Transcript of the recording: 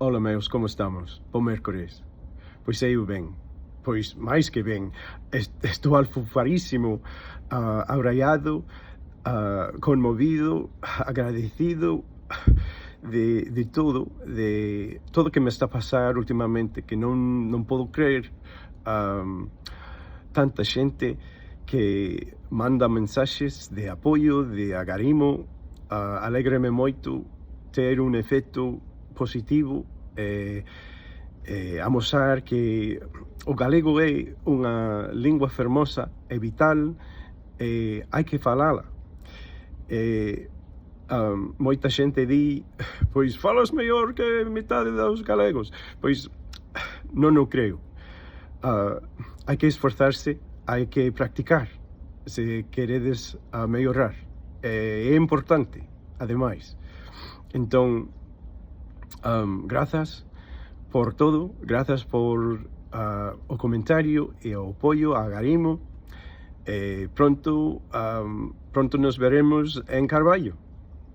Ola meus, como estamos? Bo mércores. Pois eu ben, pois máis que ben. Estou alfofarísimo, abraiado, conmovido, agradecido de todo que me está a pasar ultimamente, que non podo crer, tanta xente que manda mensaxes de apoio, de agarimo. Alégrame moito ter un efecto positivo, amosar que o galego é unha lingua fermosa e vital, hai que falala. Moita xente di, pois falas mellor que metade dos galegos. Pois non o creo. Hai que esforzarse, hai que practicar se queredes mellorar. É importante, ademais. Entón, grazas por todo, grazas por o comentario e o apoio, agarimo. Pronto nos veremos en Carballo.